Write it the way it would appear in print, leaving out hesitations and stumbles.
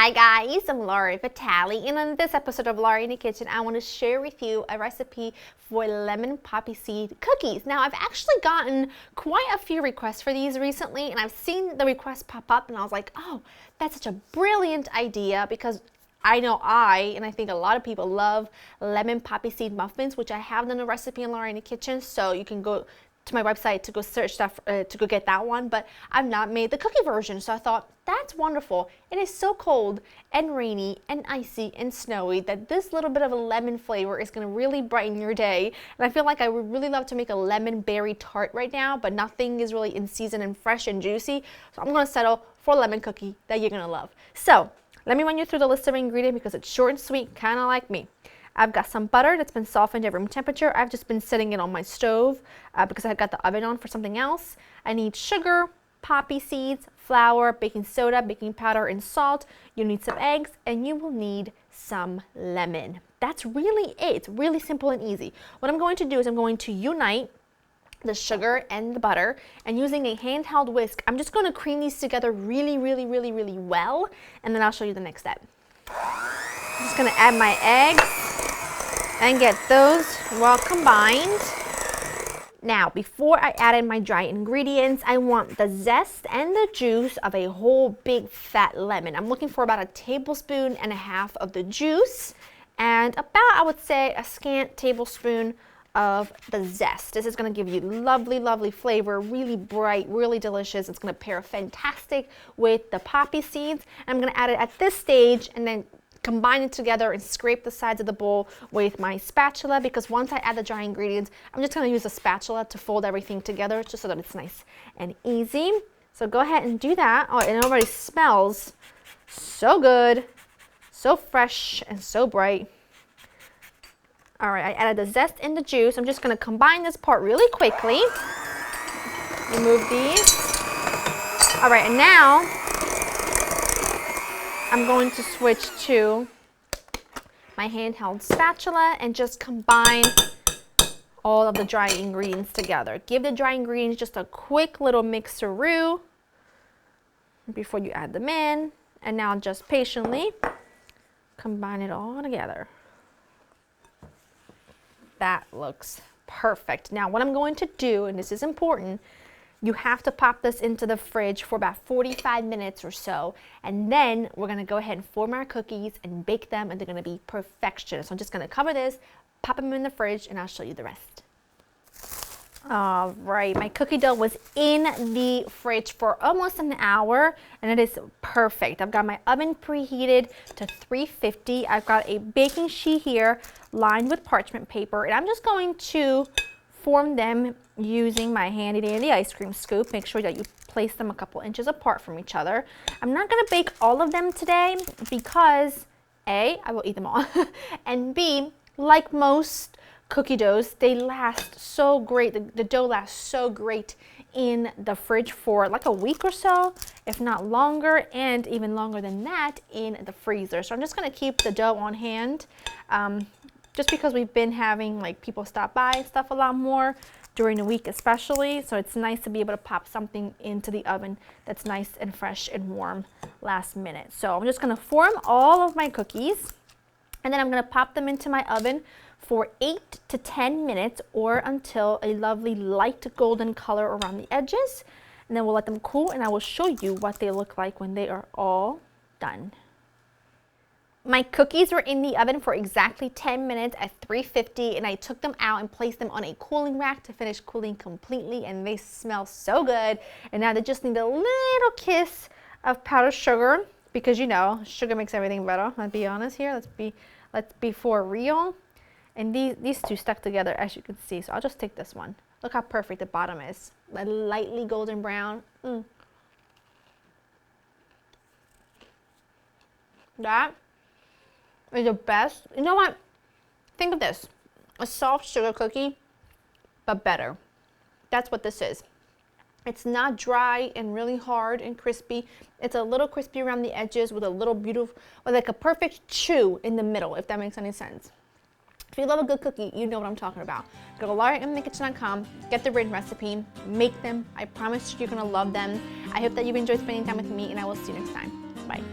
Hi guys, I'm Laura Vitale, and in this episode of Laura in the Kitchen, I want to share with you a recipe for lemon poppy seed cookies. Now, I've actually gotten quite a few requests for these recently, and I've seen the requests pop up, and I was like, oh, that's such a brilliant idea, because I know and I think a lot of people love lemon poppy seed muffins, which I have done a recipe in Laura in the Kitchen, so you can go to my website to go search that to go get that one, but I've not made the cookie version, so I thought that's wonderful. It is so cold and rainy and icy and snowy that this little bit of a lemon flavor is going to really brighten your day, and I feel like I would really love to make a lemon berry tart right now, but nothing is really in season and fresh and juicy, so I'm going to settle for a lemon cookie that you're going to love. So let me run you through the list of ingredients because it's short and sweet, kind of like me. I've got some butter that's been softened at room temperature. I've just been setting it on my stove because I've got the oven on for something else. I need sugar, poppy seeds, flour, baking soda, baking powder, and salt. You need some eggs, and you will need some lemon. That's really it. It's really simple and easy. What I'm going to do is I'm going to unite the sugar and the butter, and using a handheld whisk, I'm just going to cream these together really well, and then I'll show you the next step. I'm just going to add my eggs and get those well combined. Now, before I add in my dry ingredients, I want the zest and the juice of a whole big fat lemon. I'm looking for about 1.5 tablespoons of the juice and about, I would say, a scant tablespoon of the zest. This is going to give you lovely flavor, really bright, really delicious. It's going to pair fantastic with the poppy seeds. I'm going to add it at this stage and then combine it together and scrape the sides of the bowl with my spatula, because once I add the dry ingredients, I'm just going to use a spatula to fold everything together just so that it's nice and easy. So go ahead and do that. Oh, it already smells so good, so fresh and so bright. All right, I added the zest and the juice. I'm just going to combine this part really quickly. Remove these. All right, and now I'm going to switch to my handheld spatula and just combine all of the dry ingredients together. Give the dry ingredients just a quick little mixeroo before you add them in, and now just patiently combine it all together. That looks perfect. Now what I'm going to do, and this is important, you have to pop this into the fridge for about 45 minutes or so, and then we're going to go ahead and form our cookies and bake them, and they're going to be perfection. So I'm just going to cover this, pop them in the fridge, and I'll show you the rest. All right, my cookie dough was in the fridge for almost an hour, and it is perfect. I've got my oven preheated to 350. I've got a baking sheet here lined with parchment paper, and I'm just going to form them using my handy dandy ice cream scoop. Make sure that you place them a couple inches apart from each other. I'm not going to bake all of them today because A, I will eat them all, and B, like most cookie doughs, they last so great. The dough lasts so great in the fridge for like a week or so, if not longer, and even longer than that in the freezer. So I'm just going to keep the dough on hand. Just because we've been having like people stop by and stuff a lot more during the week especially, so it's nice to be able to pop something into the oven that's nice and fresh and warm last minute. So I'm just going to form all of my cookies, and then I'm going to pop them into my oven for 8 to 10 minutes or until a lovely light golden color around the edges, and then we'll let them cool, and I will show you what they look like when they are all done. My cookies were in the oven for exactly 10 minutes at 350, and I took them out and placed them on a cooling rack to finish cooling completely, and they smell so good. And now they just need a little kiss of powdered sugar, because you know, sugar makes everything better. Let's be honest here. Let's be for real. And these two stuck together, as you can see. So I'll just take this one. Look how perfect the bottom is. A lightly golden brown. That is the best. You know what? Think of this. A soft sugar cookie, but better. That's what this is. It's not dry and really hard and crispy. It's a little crispy around the edges with a little beautiful, with like a perfect chew in the middle, if that makes any sense. If you love a good cookie, you know what I'm talking about. Go to laurainthekitchen.com, get the written recipe, make them. I promise you're gonna love them. I hope that you've enjoyed spending time with me, and I will see you next time. Bye.